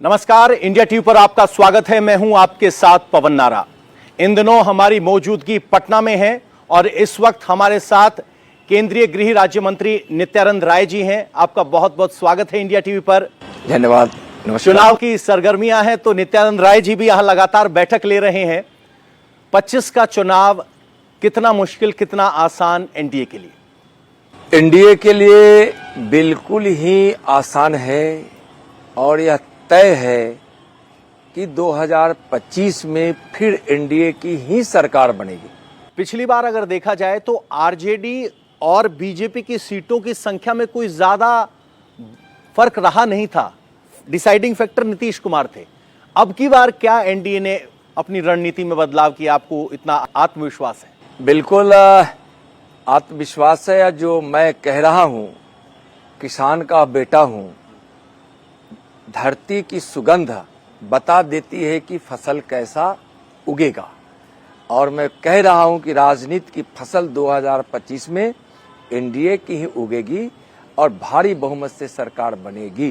नमस्कार, India TV पर आपका स्वागत है। मैं हूं आपके साथ पवन नारा। इन दिनों हमारी मौजूदगी पटना में है और इस वक्त हमारे साथ केंद्रीय गृह राज्य मंत्री नित्यानंद राय जी हैं। आपका बहुत बहुत स्वागत है इंडिया टीवी पर। धन्यवाद। नमस्कार। चुनाव की सरगर्मियां हैं तो नित्यानंद राय जी भी यहां लगातार बैठक ले रहे हैं। 25 का चुनाव कितना मुश्किल, कितना आसान एनडीए के लिए? एनडीए के लिए बिल्कुल ही आसान है और यह तय है कि 2025 में फिर एनडीए की ही सरकार बनेगी। पिछली बार अगर देखा जाए तो आरजेडी और बीजेपी की सीटों की संख्या में कोई ज्यादा फर्क रहा नहीं था। डिसाइडिंग फैक्टर नीतीश कुमार थे। अब की बार क्या एनडीए ने अपनी रणनीति में बदलाव किया? आपको इतना आत्मविश्वास है? बिल्कुल आत्मविश्वास है। जो मैं कह रहा हूं, किसान का बेटा हूं, धरती की सुगंध बता देती है कि फसल कैसा उगेगा। और मैं कह रहा हूं कि राजनीति की फसल 2025 में एनडीए की ही उगेगी और भारी बहुमत से सरकार बनेगी।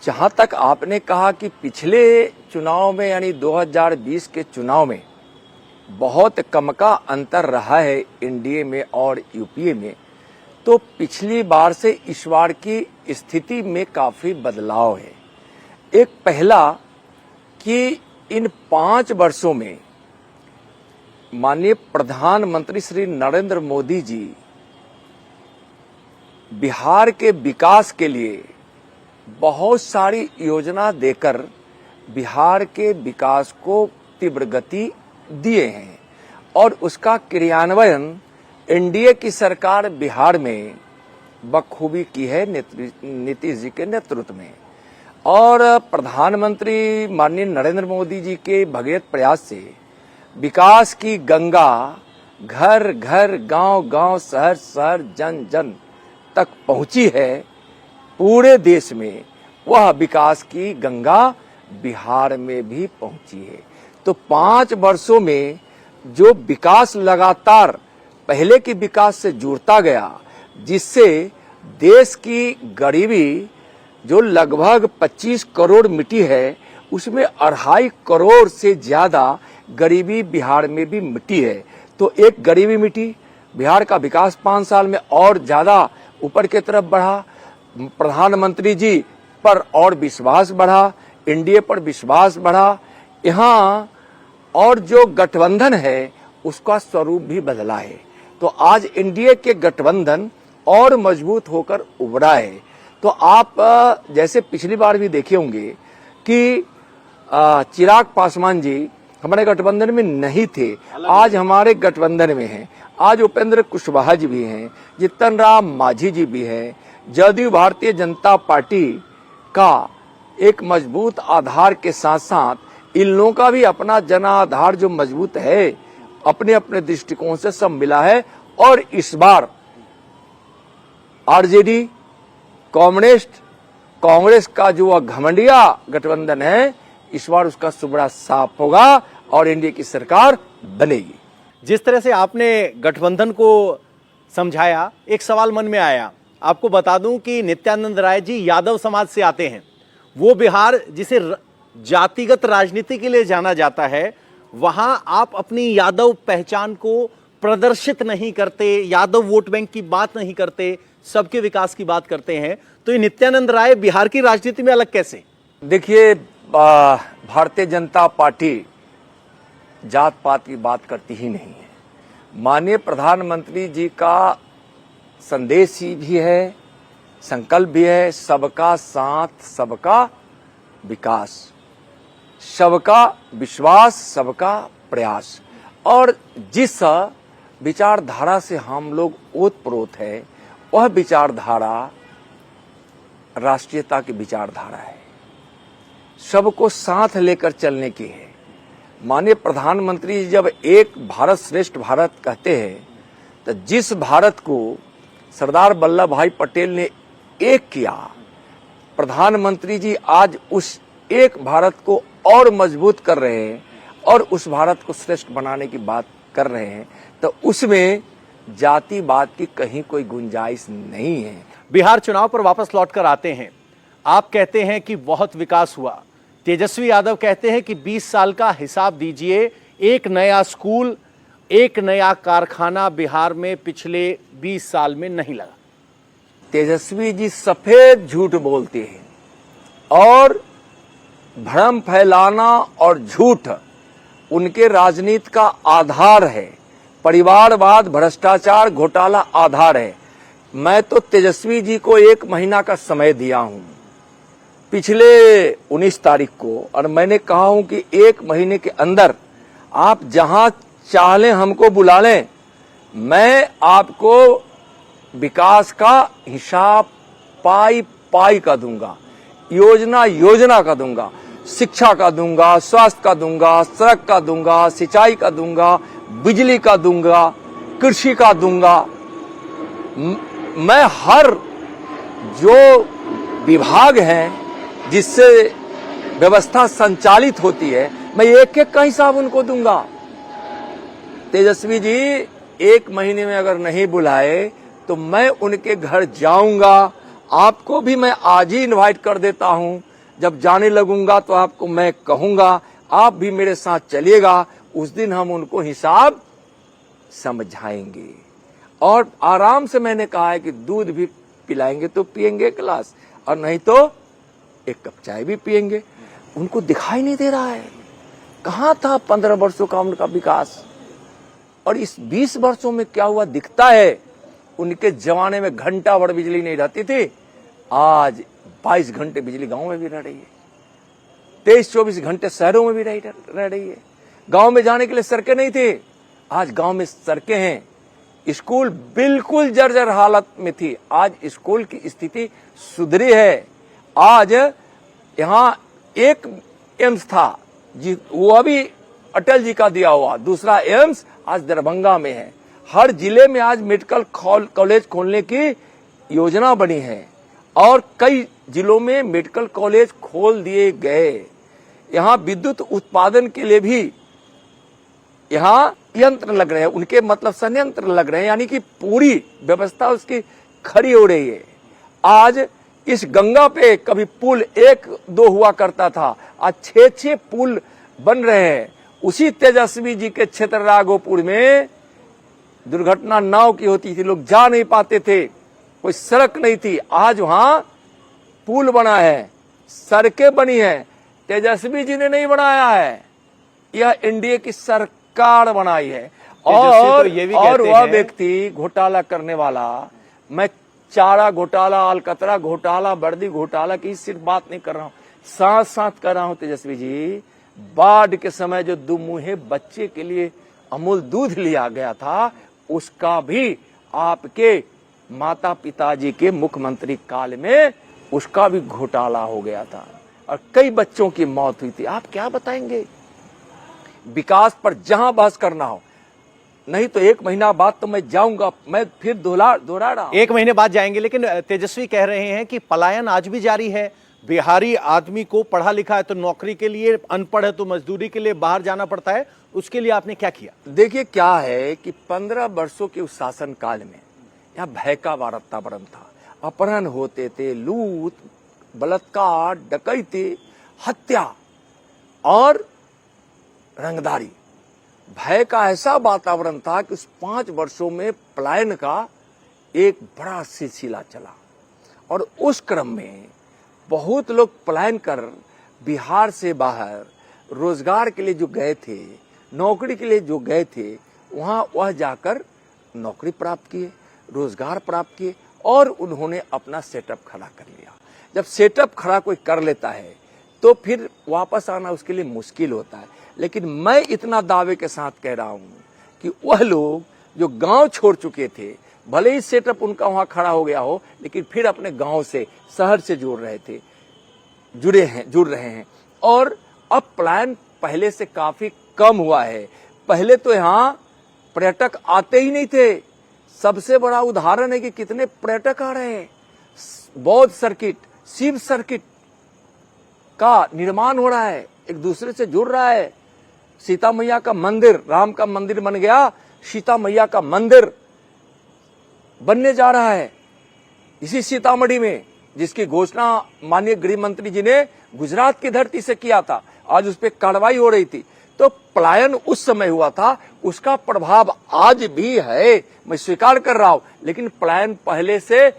जहां तक आपने कहा कि पिछले चुनाव में यानी 2020 के चुनाव में बहुत कम का अंतर रहा है एनडीए में और यूपीए में, तो पिछली बार से इस बार की स्थिति में काफी बदलाव है। एक पहला कि इन 5 वर्षों में माननीय प्रधानमंत्री श्री नरेंद्र मोदी जी बिहार के विकास के लिए बहुत सारी योजना देकर बिहार के विकास को तीव्र गति दिए हैं और उसका क्रियान्वयन एनडीए की सरकार बिहार में बखूबी की है नीतीश जी के नेतृत्व में। और प्रधानमंत्री माननीय नरेंद्र मोदी जी के भगीरथ प्रयास से विकास की गंगा घर घर, गांव गांव, शहर शहर, जन जन तक पहुंची है। पूरे देश में वह विकास की गंगा बिहार में भी पहुंची है। तो 5 वर्षों में जो विकास लगातार पहले के विकास से जुड़ता गया, जिससे देश की गरीबी जो लगभग 25 करोड़ मिटी है, उसमें 2.5 करोड़ से ज्यादा गरीबी बिहार में भी मिटी है। तो एक गरीबी मिटी, बिहार का विकास 5 साल में और ज्यादा ऊपर की तरफ बढ़ा, प्रधानमंत्री जी पर और विश्वास बढ़ा, एनडीए पर विश्वास बढ़ा। यहाँ और जो गठबंधन है उसका स्वरूप भी बदला है। तो आज एनडीए के गठबंधन और मजबूत होकर उभरा है। तो आप जैसे पिछली बार भी देखे होंगे कि चिराग पासवान जी हमारे गठबंधन में नहीं थे, आज हमारे गठबंधन में हैं। आज उपेंद्र कुशवाहा जी भी हैं, जीतन राम मांझी जी भी हैं। जदयू भारतीय जनता पार्टी का एक मजबूत आधार के साथ साथ इन लोगों का भी अपना जनाधार जो मजबूत है, अपने अपने दृष्टिकोण से सब मिला है। और इस बार आरजेडी कम्युनिस्ट कांग्रेस का जो घमंडिया गठबंधन है, इस बार उसका सुबड़ा साफ होगा और एनडीए की सरकार बनेगी। जिस तरह से आपने गठबंधन को समझाया, एक सवाल मन में आया। आपको बता दूं कि नित्यानंद राय जी यादव समाज से आते हैं। वो बिहार जिसे जातिगत राजनीति के लिए जाना जाता है, वहां आप अपनी यादव पहचान को प्रदर्शित नहीं करते, यादव वोट बैंक की बात नहीं करते, सबके विकास की बात करते हैं। तो ये नित्यानंद राय बिहार की राजनीति में अलग कैसे? देखिए, भारतीय जनता पार्टी जात पात की बात करती ही नहीं है। माननीय प्रधानमंत्री जी का संदेश ही भी है, संकल्प भी है, सबका साथ सबका विकास, सबका विश्वास, सबका प्रयास। और जिस विचारधारा से हम लोग ओतप्रोत है, वह विचारधारा राष्ट्रीयता की विचारधारा है, सबको साथ लेकर चलने की है। माननीय प्रधानमंत्री जब एक भारत श्रेष्ठ भारत कहते हैं, तो जिस भारत को सरदार वल्लभ भाई पटेल ने एक किया, प्रधानमंत्री जी आज उस एक भारत को और मजबूत कर रहे हैं और उस भारत को श्रेष्ठ बनाने की बात कर रहे हैं। तो उसमें जातिवाद की कहीं कोई गुंजाइश नहीं है। बिहार चुनाव पर वापस लौटकर आते हैं। आप कहते हैं कि बहुत विकास हुआ, तेजस्वी यादव कहते हैं कि 20 साल का हिसाब दीजिए, एक नया स्कूल, एक नया कारखाना बिहार में पिछले 20 साल में नहीं लगा। तेजस्वी जी सफेद झूठ बोलते हैं और भ्रम फैलाना और झूठ उनके राजनीति का आधार है। परिवारवाद, भ्रष्टाचार, घोटाला आधार है। मैं तो तेजस्वी जी को 1 महीना का समय दिया हूं पिछले 19 तारीख को, और मैंने कहा हूं कि 1 महीने के अंदर आप जहां चाहें हमको बुला लें, मैं आपको विकास का हिसाब पाई पाई का दूंगा, योजना योजना का दूंगा, शिक्षा का दूंगा, स्वास्थ्य का दूंगा, सड़क का दूंगा, सिंचाई का दूंगा, बिजली का दूंगा, कृषि का दूंगा। मैं हर जो विभाग हैं जिससे व्यवस्था संचालित होती है, मैं एक एक का हिसाब उनको दूंगा। तेजस्वी जी 1 महीने में अगर नहीं बुलाए तो मैं उनके घर जाऊंगा। आपको भी मैं आज ही इनवाइट कर देता हूं। जब जाने लगूंगा तो आपको मैं कहूंगा, आप भी मेरे साथ चलिएगा। उस दिन हम उनको हिसाब समझाएंगे और आराम से मैंने कहा है कि दूध भी पिलाएंगे तो पिएंगे एक गिलास, और नहीं तो 1 कप चाय भी पिएंगे। उनको दिखाई नहीं दे रहा है कहां था 15 वर्षों का उनका विकास, और इस 20 वर्षों में क्या हुआ दिखता है। उनके जमाने में घंटा भर बिजली नहीं रहती थी, आज 22 घंटे बिजली गांव में भी रह रही है, 23-24 घंटे शहरों में भी रह रही है। गांव में जाने के लिए सड़कें नहीं थी, आज गांव में सड़कें हैं। स्कूल बिल्कुल जर्जर हालत में थी, आज स्कूल की स्थिति सुधरी है। आज यहाँ एक एम्स था जी, वो अभी अटल जी का दिया हुआ, दूसरा एम्स आज दरभंगा में है। हर जिले में आज मेडिकल कॉलेज खोलने की योजना बनी है और कई जिलों में मेडिकल कॉलेज खोल दिए गए। यहाँ विद्युत उत्पादन के लिए भी यहाँ यंत्र लग रहे हैं, उनके मतलब संयंत्र लग रहे हैं, यानी कि पूरी व्यवस्था उसकी खड़ी हो रही है। आज इस गंगा पे कभी पुल 1-2 हुआ करता था, आज 6-6 पुल बन रहे हैं। उसी तेजस्वी जी के क्षेत्र राघोपुर में दुर्घटना नाव की होती थी, लोग जा नहीं पाते थे, कोई सड़क नहीं थी, आज वहां पुल बना है, सड़कें बनी है। तेजस्वी जी ने नहीं बनाया है, यह एनडीए की सरकार बनाई है। और तो ये भी और वह हैं। व्यक्ति घोटाला करने वाला, मैं चारा घोटाला, अलकतरा घोटाला, वर्दी घोटाला की सिर्फ बात नहीं कर रहा हूं, साथ साथ कर रहा हूं तेजस्वी जी, बाढ़ के समय जो दुमुहे बच्चे के लिए अमूल दूध लिया गया था, उसका भी आपके माता पिताजी के मुख्यमंत्री काल में उसका भी घोटाला हो गया था और कई बच्चों की मौत हुई थी। आप क्या बताएंगे? विकास पर जहां बहस करना हो, नहीं तो 1 महीना बाद तो मैं जाऊंगा, मैं फिर दोहरा रहा हूं। 1 महीने बाद जाएंगे, लेकिन तेजस्वी कह रहे हैं कि पलायन आज भी जारी है। बिहारी आदमी को पढ़ा लिखा है तो नौकरी के लिए, अनपढ़ है तो मजदूरी के लिए बाहर जाना पड़ता है। उसके लिए आपने क्या किया? देखिए क्या है कि 15 वर्षों के उस शासन काल में यहाँ भय का वातावरण था, अपहरण होते थे, लूट, बलात्कार, डकैती, हत्या और रंगदारी। भय का ऐसा वातावरण था कि उस 5 वर्षों में पलायन का एक बड़ा सिलसिला चला और उस क्रम में बहुत लोग पलायन कर बिहार से बाहर रोजगार के लिए जो गए थे, नौकरी के लिए जो गए थे, वहां वह जाकर नौकरी प्राप्त किए, रोजगार प्राप्त किए और उन्होंने अपना सेटअप खड़ा कर लिया। जब सेटअप खड़ा कोई कर लेता है तो फिर वापस आना उसके लिए मुश्किल होता है। लेकिन मैं इतना दावे के साथ कह रहा हूं कि वह लोग जो गांव छोड़ चुके थे, भले ही सेटअप उनका वहां खड़ा हो गया हो, लेकिन फिर अपने गांव से, शहर से जुड़ रहे हैं और अब पलायन पहले से काफी कम हुआ है। पहले तो यहाँ पर्यटक आते ही नहीं थे। सबसे बड़ा उदाहरण है कि कितने पर्यटक आ रहे हैं। बौद्ध सर्किट, शिव सर्किट का निर्माण हो रहा है, एक दूसरे से जुड़ रहा है। सीता मैया का मंदिर, राम का मंदिर बन गया, सीता मैया का मंदिर बनने जा रहा है इसी सीतामढ़ी में। जिसकी घोषणा माननीय गृह मंत्री जी ने गुजरात की धरती से किया था, आज उस पर कार्रवाई हो रही थी। तो पलायन उस समय हुआ था, उसका प्रभाव आज भी है, मैं स्वीकार कर रहा हूं, लेकिन पलायन पहले से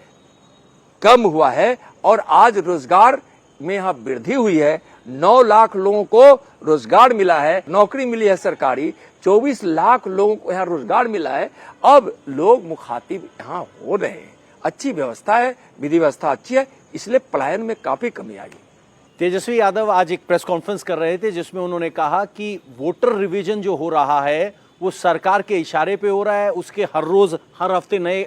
कम हुआ है और आज रोजगार में यहां वृद्धि हुई है। 9 लाख लोगों को रोजगार मिला है, नौकरी मिली है सरकारी, 24 लाख लोगों को यहाँ रोजगार मिला है। अब लोग मुखातिब यहाँ हो रहे हैं, अच्छी व्यवस्था है, विधि व्यवस्था अच्छी है, इसलिए पलायन में काफी कमी आई। तेजस्वी यादव आज एक प्रेस कॉन्फ्रेंस कर रहे थे जिसमें उन्होंने कहा कि वोटर रिवीजन जो हो रहा है वो सरकार के इशारे पे हो रहा है, उसके हर रोज हर हफ्ते नए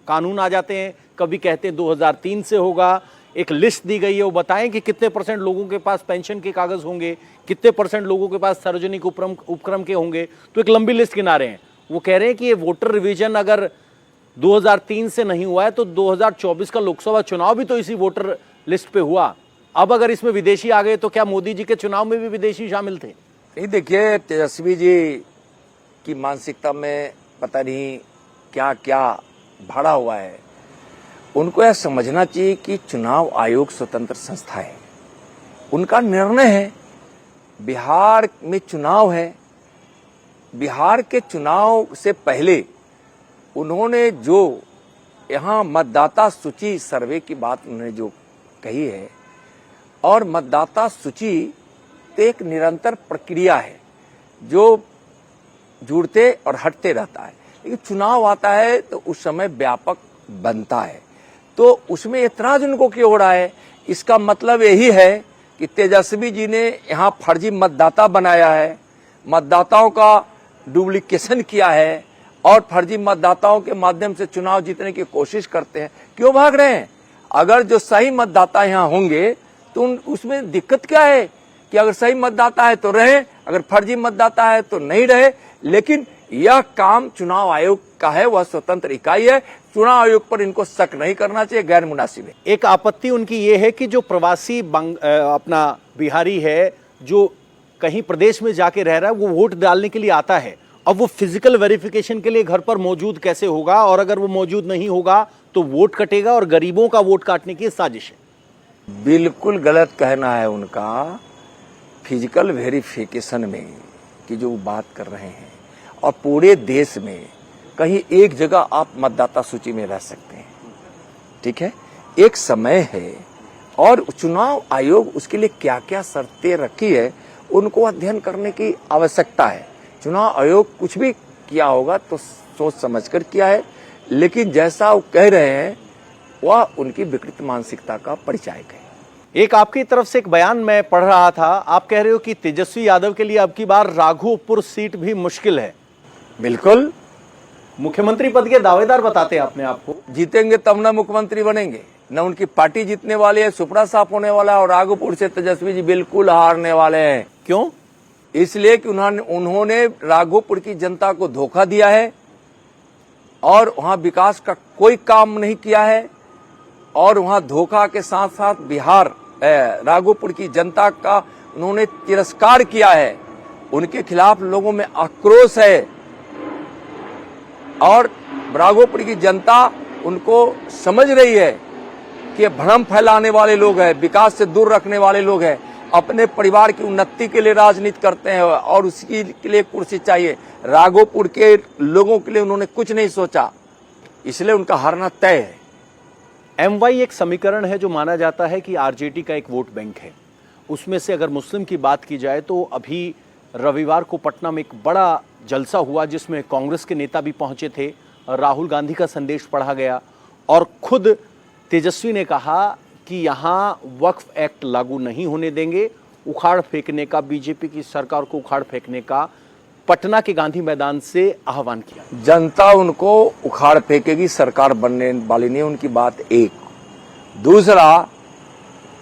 कानून आ जाते हैं, कभी कहते हैं 2003 से होगा, एक लिस्ट दी गई है, वो बताएं कि कितने % लोगों के पास पेंशन के कागज होंगे, कितने % लोगों के पास सार्वजनिक उपक्रम के होंगे, तो एक लंबी लिस्ट किनारे हैं। वो कह रहे हैं कि ये वोटर रिवीजन अगर 2003 से नहीं हुआ है तो 2024 का लोकसभा चुनाव भी तो इसी वोटर लिस्ट पे हुआ। अब अगर इसमें विदेशी आ गए तो क्या मोदी जी के चुनाव में भी विदेशी शामिल थे? नहीं, देखिए, तेजस्वी जी की मानसिकता में पता नहीं क्या क्या भरा हुआ है। उनको यह समझना चाहिए कि चुनाव आयोग स्वतंत्र संस्था है, उनका निर्णय है। बिहार में चुनाव है, बिहार के चुनाव से पहले उन्होंने जो यहाँ मतदाता सूची सर्वे की बात उन्होंने जो कही है, और मतदाता सूची तो एक निरंतर प्रक्रिया है जो जुड़ते और हटते रहता है, लेकिन चुनाव आता है तो उस समय व्यापक बनता है। तो उसमें ऐतराज उनको क्यों हो रहा है? इसका मतलब यही है कि तेजस्वी जी ने यहाँ फर्जी मतदाता बनाया है, मतदाताओं का डुप्लीकेशन किया है और फर्जी मतदाताओं के माध्यम से चुनाव जीतने की कोशिश करते हैं। क्यों भाग रहे हैं? अगर जो सही मतदाता यहाँ होंगे तो उसमें दिक्कत क्या है कि अगर सही मतदाता है तो रहे, अगर फर्जी मतदाता है तो नहीं रहे। लेकिन यह काम चुनाव आयोग का है, वह स्वतंत्र इकाई है, चुनाव आयोग पर इनको शक नहीं करना चाहिए, गैर मुनासिब है। एक आपत्ति उनकी ये है कि जो प्रवासी अपना बिहारी है जो कहीं प्रदेश में जाके रह रहा है, वो वोट डालने के लिए आता है, अब वो फिजिकल वेरिफिकेशन के लिए घर पर मौजूद कैसे होगा? और अगर वो मौजूद नहीं होगा तो वोट कटेगा और गरीबों का वोट काटने की साजिश है। बिल्कुल गलत कहना है उनका। फिजिकल वेरिफिकेशन में की जो बात कर रहे हैं, और पूरे देश में कहीं एक जगह आप मतदाता सूची में रह सकते हैं, ठीक है, एक समय है, और चुनाव आयोग उसके लिए क्या क्या शर्तें रखी है उनको अध्ययन करने की आवश्यकता है। चुनाव आयोग कुछ भी किया होगा तो सोच समझकर किया है, लेकिन जैसा वो कह रहे हैं वह उनकी विकृत मानसिकता का परिचायक है। एक आपकी तरफ से एक बयान मैं पढ़ रहा था, आप कह रहे हो कि तेजस्वी यादव के लिए अब की बार राघोपुर सीट भी मुश्किल है। बिल्कुल, मुख्यमंत्री पद के दावेदार बताते हैं अपने आप को। जीतेंगे तब ना मुख्यमंत्री बनेंगे, न उनकी पार्टी जीतने वाली है, सुपड़ा साफ होने वाला है, और राघोपुर से तेजस्वी जी बिल्कुल हारने वाले हैं। क्यों? इसलिए कि उन्होंने राघोपुर की जनता को धोखा दिया है और वहां विकास का कोई काम नहीं किया है, और वहां धोखा के साथ साथ बिहार राघोपुर की जनता का उन्होंने तिरस्कार किया है। उनके खिलाफ लोगों में आक्रोश है और राघोपुर की जनता उनको समझ रही है कि भ्रम फैलाने वाले लोग हैं, विकास से दूर रखने वाले लोग हैं, अपने परिवार की उन्नति के लिए राजनीति करते हैं और उसके लिए कुर्सी चाहिए। राघोपुर के लोगों के लिए उन्होंने कुछ नहीं सोचा, इसलिए उनका हारना तय है। एमवाई एक समीकरण है जो माना जाता है कि आरजेडी का एक वोट बैंक है। उसमें से अगर मुस्लिम की बात की जाए तो अभी रविवार को पटना में एक बड़ा जलसा हुआ जिसमें कांग्रेस के नेता भी पहुंचे थे, राहुल गांधी का संदेश पढ़ा गया और खुद तेजस्वी ने कहा कि यहां वक्फ एक्ट लागू नहीं होने देंगे, उखाड़ फेंकने का, बीजेपी की सरकार को उखाड़ फेंकने का पटना के गांधी मैदान से आह्वान किया। जनता उनको उखाड़ फेंकेगी, सरकार बनने वाली नहीं, उनकी बात एक। दूसरा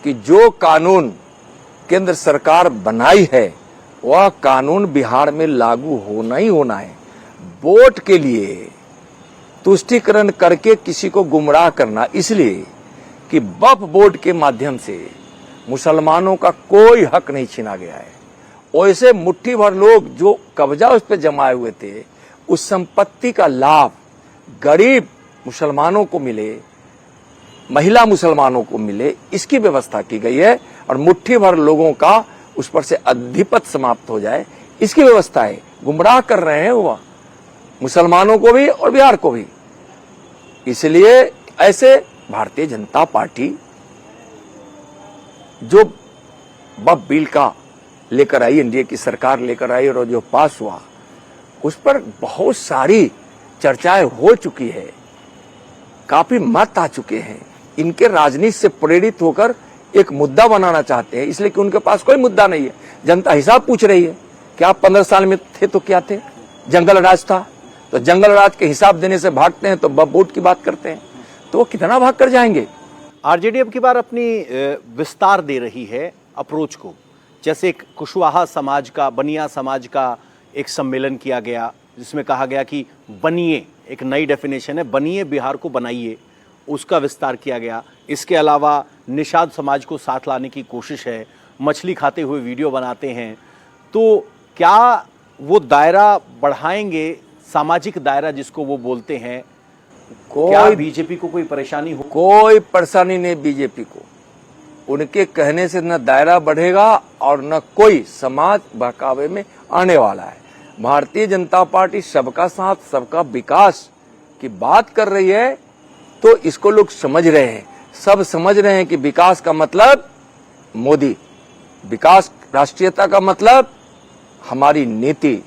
कि जो कानून केंद्र सरकार बनाई है वह कानून बिहार में लागू होना ही होना है। वोट के लिए तुष्टीकरण करके किसी को गुमराह करना, इसलिए कि वक्फ बोर्ड के माध्यम से मुसलमानों का कोई हक नहीं छीना गया है। वैसे मुट्ठी भर लोग जो कब्जा उस पर जमाए हुए थे, उस संपत्ति का लाभ गरीब मुसलमानों को मिले, महिला मुसलमानों को मिले, इसकी व्यवस्था की गई है। और मुट्ठी भर लोगों का उस पर से अधिपत्य समाप्त हो जाए, इसकी व्यवस्था है। गुमराह कर रहे हैं वो मुसलमानों को भी और बिहार को भी। इसलिए ऐसे भारतीय जनता पार्टी जो वक्फ बिल का लेकर आई, एनडीए की सरकार लेकर आई और जो पास हुआ, उस पर बहुत सारी चर्चाएं हो चुकी है, काफी मत आ चुके हैं। इनके राजनीति से प्रेरित होकर एक मुद्दा बनाना चाहते हैं, इसलिए कि उनके पास कोई मुद्दा नहीं है। जनता हिसाब पूछ रही है कि आप 15 साल में थे तो क्या थे, जंगल राज था, तो जंगल राज के हिसाब देने से भागते हैं, तो वोट की बात करते हैं, तो वो कितना भाग कर जाएंगे। आरजेडी अब की बार अपनी विस्तार दे रही है अप्रोच को। जैसे एक कुशवाहा समाज का, बनिया समाज का एक सम्मेलन किया गया, जिसमें कहा गया कि बनिए, एक नई डेफिनेशन है, बनिए बिहार को बनाइए, उसका विस्तार किया गया। इसके अलावा निषाद समाज को साथ लाने की कोशिश है, मछली खाते हुए वीडियो बनाते हैं। तो क्या वो दायरा बढ़ाएंगे, सामाजिक दायरा जिसको वो बोलते हैं? क्या बीजेपी को कोई परेशानी हो? कोई परेशानी नहीं बीजेपी को। उनके कहने से न दायरा बढ़ेगा और न कोई समाज बहकावे में आने वाला है। भारतीय जनता पार्टी सबका साथ, सबका विकास की बात कर रही है, तो इसको लोग समझ रहे हैं। सब समझ रहे हैं कि विकास का मतलब मोदी, विकास राष्ट्रीयता का मतलब हमारी नीति,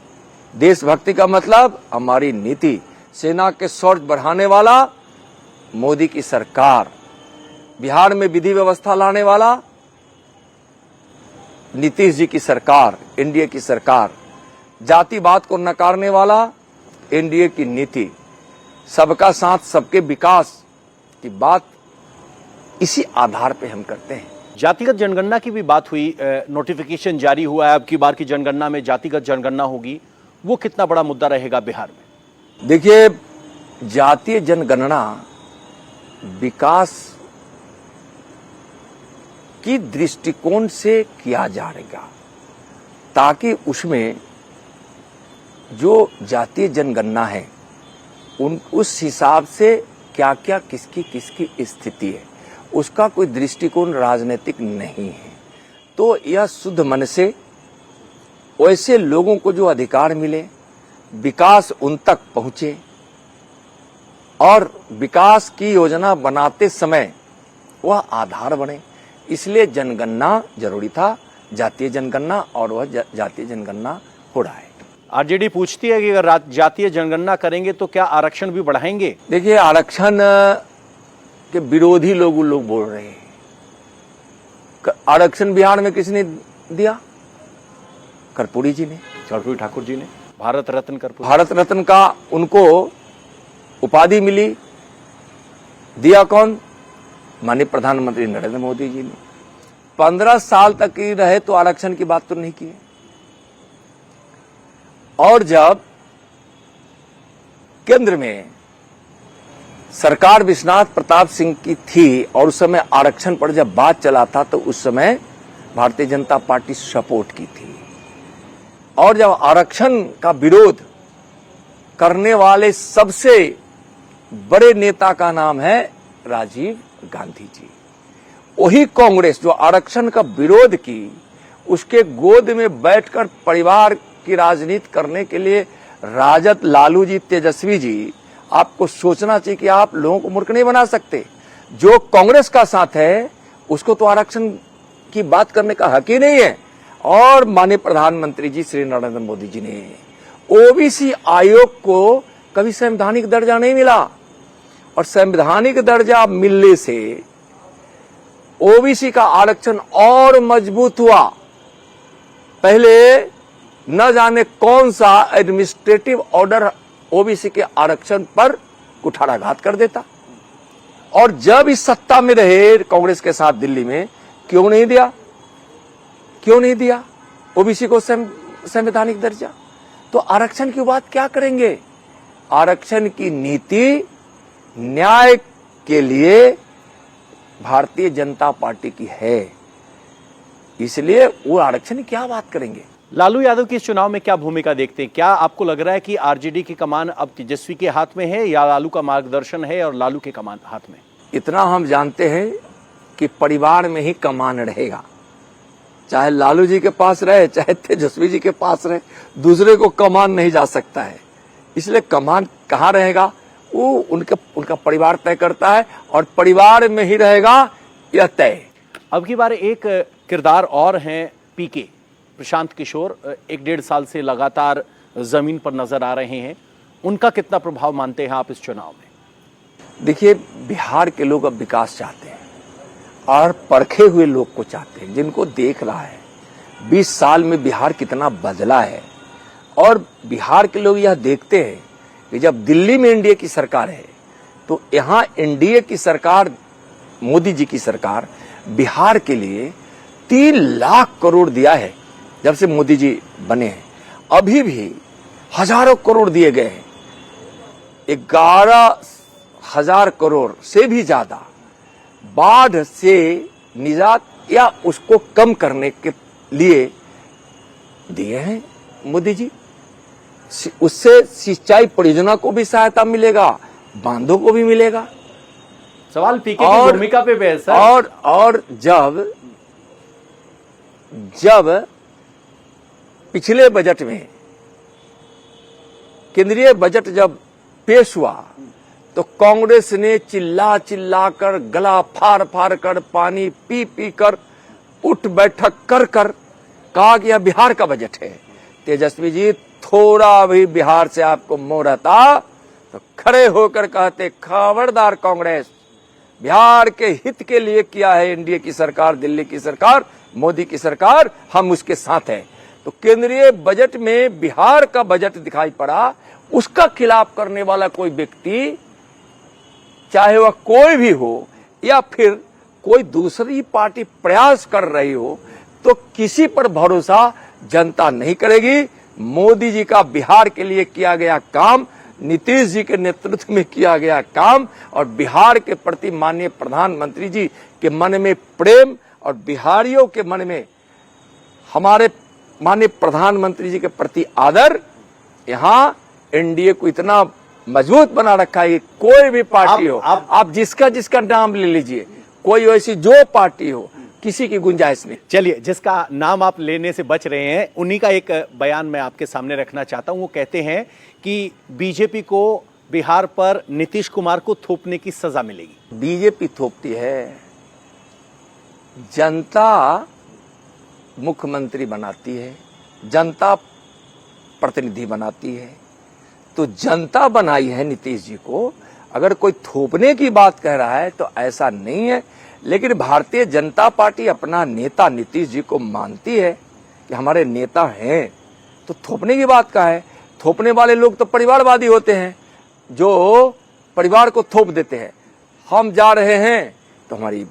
देशभक्ति का मतलब हमारी नीति, सेना के शौर्य बढ़ाने वाला मोदी की सरकार, बिहार में विधि व्यवस्था लाने वाला नीतीश जी की सरकार, एनडीए की सरकार, जातिवाद को नकारने वाला एनडीए की नीति, सबका साथ सबके विकास की बात इसी आधार पे हम करते हैं। जातिगत जनगणना की भी बात हुई, नोटिफिकेशन जारी हुआ है, अब की बार की जनगणना में जातिगत जनगणना होगी, वो कितना बड़ा मुद्दा रहेगा बिहार में? देखिए, जातीय जनगणना विकास की दृष्टिकोण से किया जाएगा, ताकि उसमें जो जातीय जनगणना है उस हिसाब से क्या क्या किसकी किसकी स्थिति है, उसका कोई दृष्टिकोण राजनीतिक नहीं है। तो यह शुद्ध मन से वैसे लोगों को जो अधिकार मिले, विकास उन तक पहुंचे और विकास की योजना बनाते समय वह आधार बने, इसलिए जनगणना जरूरी था, जातीय जनगणना, और वह जातीय जनगणना हो रहा है। आरजेडी पूछती है कि अगर जातीय जनगणना करेंगे तो क्या आरक्षण भी बढ़ाएंगे? देखिए, आरक्षण के विरोधी लोग बोल रहे हैं। आरक्षण बिहार में किसने दिया? कर्पूरी जी ने, कर्पूरी ठाकुर जी ने, भारत रत्न कर्पूरी, भारत रत्न का उनको उपाधि मिली, दिया कौन? माननीय प्रधानमंत्री नरेंद्र मोदी जी ने। 15 साल तक ही रहे तो आरक्षण की बात तो नहीं की। और जब केंद्र में सरकार विश्वनाथ प्रताप सिंह की थी और उस समय आरक्षण पर जब बात चला था, तो उस समय भारतीय जनता पार्टी सपोर्ट की थी। और जब आरक्षण का विरोध करने वाले सबसे बड़े नेता का नाम है राजीव गांधी जी, वही कांग्रेस जो आरक्षण का विरोध की, उसके गोद में बैठकर परिवार की राजनीति करने के लिए राजद लालू जी, तेजस्वी जी, आपको सोचना चाहिए कि आप लोगों को मूर्ख नहीं बना सकते। जो कांग्रेस का साथ है उसको तो आरक्षण की बात करने का हक ही नहीं है। और माननीय प्रधानमंत्री जी श्री नरेंद्र मोदी जी ने ओबीसी आयोग को कभी संवैधानिक दर्जा नहीं मिला, और संवैधानिक दर्जा मिलने से ओबीसी का आरक्षण और मजबूत हुआ। पहले न जाने कौन सा एडमिनिस्ट्रेटिव ऑर्डर ओबीसी के आरक्षण पर कुठाराघात कर देता, और जब इस सत्ता में रहे कांग्रेस के साथ दिल्ली में, क्यों नहीं दिया? क्यों नहीं दिया ओबीसी को संवैधानिक दर्जा? तो आरक्षण की बात क्या करेंगे? आरक्षण की नीति न्याय के लिए भारतीय जनता पार्टी की है, इसलिए वो आरक्षण की क्या बात करेंगे? लालू यादव की इस चुनाव में क्या भूमिका देखते हैं? क्या आपको लग रहा है कि आरजेडी की कमान अब तेजस्वी के हाथ में है, या लालू का मार्गदर्शन है और लालू के कमान हाथ में? इतना हम जानते हैं कि परिवार में ही कमान रहेगा, चाहे लालू जी के पास रहे चाहे तेजस्वी जी के पास रहे, दूसरे को कमान नहीं जा सकता है। इसलिए कमान कहाँ रहेगा वो उनका परिवार तय करता है और परिवार में ही रहेगा यह तय। अब की बार एक किरदार और हैं पीके, प्रशांत किशोर, 1-1.5 साल से लगातार जमीन पर नजर आ रहे हैं, उनका कितना प्रभाव मानते हैं आप इस चुनाव में? देखिए, बिहार के लोग अब विकास चाहते हैं और परखे हुए लोग को चाहते हैं, जिनको देख रहा है 20 साल में बिहार कितना बदला है। और बिहार के लोग यह देखते हैं कि जब दिल्ली में एनडीए की सरकार है तो यहाँ एनडीए की सरकार, मोदी जी की सरकार बिहार के लिए 3 लाख करोड़ दिया है जब से मोदी जी बने हैं। अभी भी हजारों करोड़ दिए गए हैं, 11,000 करोड़ से भी ज्यादा बाढ़ से निजात या उसको कम करने के लिए दिए हैं मोदी जी। उससे सिंचाई परियोजना को भी सहायता मिलेगा, बांधों को भी मिलेगा। सवाल पीके की भूमिका पे है सर। और जब पिछले बजट में केंद्रीय बजट जब पेश हुआ तो कांग्रेस ने चिल्ला चिल्ला कर, गला फाड़ फाड़ कर, पानी पी पी कर, उठ बैठक कर कर कहा कि यह बिहार का बजट है। तेजस्वी जी थोड़ा भी बिहार से आपको मोह रहता तो खड़े होकर कहते, खबरदार कांग्रेस, बिहार के हित के लिए किया है एनडीए की सरकार, दिल्ली की सरकार, मोदी की सरकार, हम उसके साथ हैं। तो केंद्रीय बजट में बिहार का बजट दिखाई पड़ा, उसका खिलाफ करने वाला कोई व्यक्ति, चाहे वह कोई भी हो या फिर कोई दूसरी पार्टी प्रयास कर रही हो, तो किसी पर भरोसा जनता नहीं करेगी। मोदी जी का बिहार के लिए किया गया काम, नीतीश जी के नेतृत्व में किया गया काम और बिहार के प्रति माननीय प्रधानमंत्री जी के मन में प्रेम और बिहारियों के मन में हमारे माननीय प्रधानमंत्री जी के प्रति आदर, यहाँ एनडीए को इतना मजबूत बना रखा है कि कोई भी पार्टी हो, आप जिसका नाम ले लीजिए, कोई ऐसी जो पार्टी हो, किसी की गुंजाइश नहीं। चलिए, जिसका नाम आप लेने से बच रहे हैं उन्हीं का एक बयान मैं आपके सामने रखना चाहता हूं। वो कहते हैं कि बीजेपी को बिहार पर नीतीश कुमार को थोपने की सजा मिलेगी। बीजेपी थोपती है, जनता मुख्यमंत्री बनाती है, जनता प्रतिनिधि बनाती है। तो जनता बनाई है नीतीश जी को, अगर कोई थोपने की बात कह रहा है तो ऐसा नहीं है। लेकिन भारतीय जनता पार्टी अपना नेता नीतीश जी को मानती है कि हमारे नेता हैं, तो थोपने की बात का है। थोपने वाले लोग तो परिवारवादी होते हैं, जो परिवार को थोप देते हैं। हम जा रहे हैं तो हमारी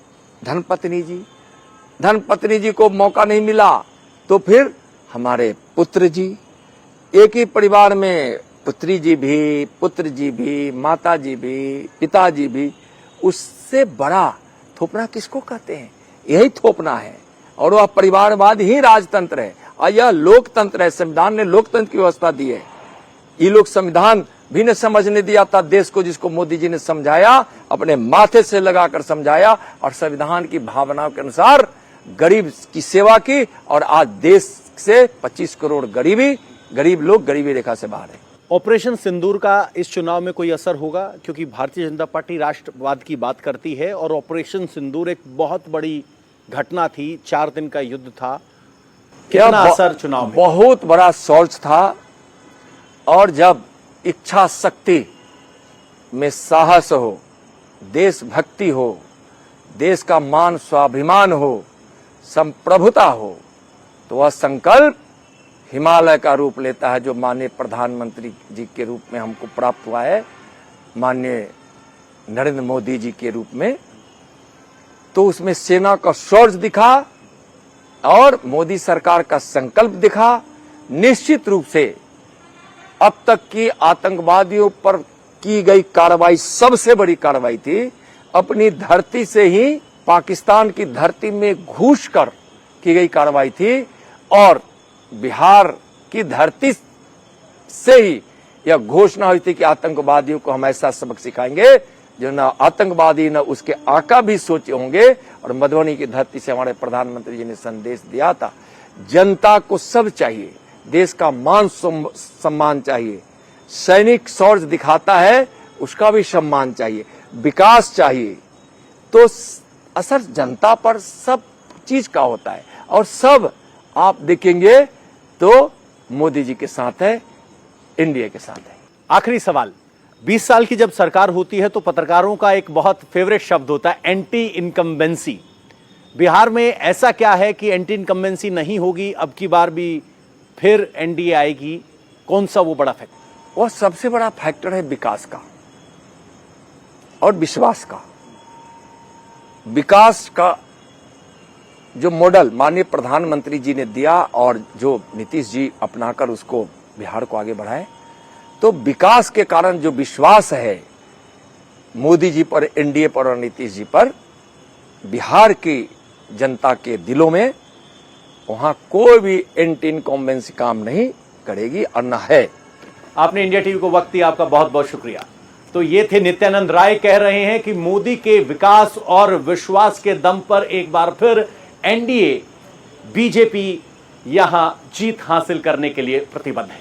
धर्मपत्नी जी को मौका नहीं मिला, तो फिर हमारे पुत्र जी, एक ही परिवार में पुत्री जी भी, पुत्र जी भी, माता जी भी, पिताजी भी, उससे बड़ा थोपना किसको कहते हैं? यही थोपना है। और वह परिवारवाद ही राजतंत्र है और यह लोकतंत्र है। संविधान ने लोकतंत्र की व्यवस्था दी है। ये लोग संविधान भी ने समझने दिया था देश को, जिसको मोदी जी ने समझाया, अपने माथे से लगाकर समझाया और संविधान की भावनाओं के अनुसार गरीब की सेवा की। और आज देश से 25 करोड़ गरीब लोग गरीबी रेखा से बाहर है। ऑपरेशन सिंदूर का इस चुनाव में कोई असर होगा? क्योंकि भारतीय जनता पार्टी राष्ट्रवाद की बात करती है और ऑपरेशन सिंदूर एक बहुत बड़ी घटना थी, 4 दिन का युद्ध था। कितना असर चुनाव में? बहुत बड़ा सोच था। और जब इच्छा शक्ति में साहस हो, देशभक्ति हो, देश का मान स्वाभिमान हो, संप्रभुता हो, तो वह संकल्प हिमालय का रूप लेता है, जो माननीय प्रधानमंत्री जी के रूप में हमको प्राप्त हुआ है, माननीय नरेंद्र मोदी जी के रूप में। तो उसमें सेना का शौर्य दिखा और मोदी सरकार का संकल्प दिखा। निश्चित रूप से अब तक की आतंकवादियों पर की गई कार्रवाई सबसे बड़ी कार्रवाई थी। अपनी धरती से ही पाकिस्तान की धरती में घुसकर की गई कार्रवाई थी और बिहार की धरती से ही यह घोषणा हुई थी कि आतंकवादियों को हम ऐसा सबक सिखाएंगे जो न आतंकवादी न उसके आका भी सोचे होंगे। और मधुबनी की धरती से हमारे प्रधानमंत्री जी ने संदेश दिया था, जनता को सब चाहिए, देश का मान सम्मान चाहिए, सैनिक शौर्य दिखाता है उसका भी सम्मान चाहिए, विकास चाहिए। तो असर जनता पर सब चीज का होता है और सब आप देखेंगे तो मोदी जी के साथ है, इंडिया के साथ है। आखिरी सवाल, 20 साल की जब सरकार होती है तो पत्रकारों का एक बहुत फेवरेट शब्द होता है एंटी इनकम्बेंसी। बिहार में ऐसा क्या है कि एंटी इनकम्बेंसी नहीं होगी, अब की बार भी फिर एनडीए आएगी? कौन सा वो बड़ा फैक्टर? वो सबसे बड़ा फैक्टर है विकास का और विश्वास का। विकास का जो मॉडल माननीय प्रधानमंत्री जी ने दिया और जो नीतीश जी अपनाकर उसको बिहार को आगे बढ़ाए, तो विकास के कारण जो विश्वास है मोदी जी पर, एनडीए पर और नीतीश जी पर, बिहार की जनता के दिलों में, वहां कोई भी एंटी इनकम्बेंसी काम नहीं करेगी और न है। आपने इंडिया टीवी को वक्त दिया, आपका बहुत बहुत शुक्रिया। तो ये थे नित्यानंद राय, कह रहे हैं कि मोदी के विकास और विश्वास के दम पर एक बार फिर एनडीए बीजेपी यहां जीत हासिल करने के लिए प्रतिबद्ध है।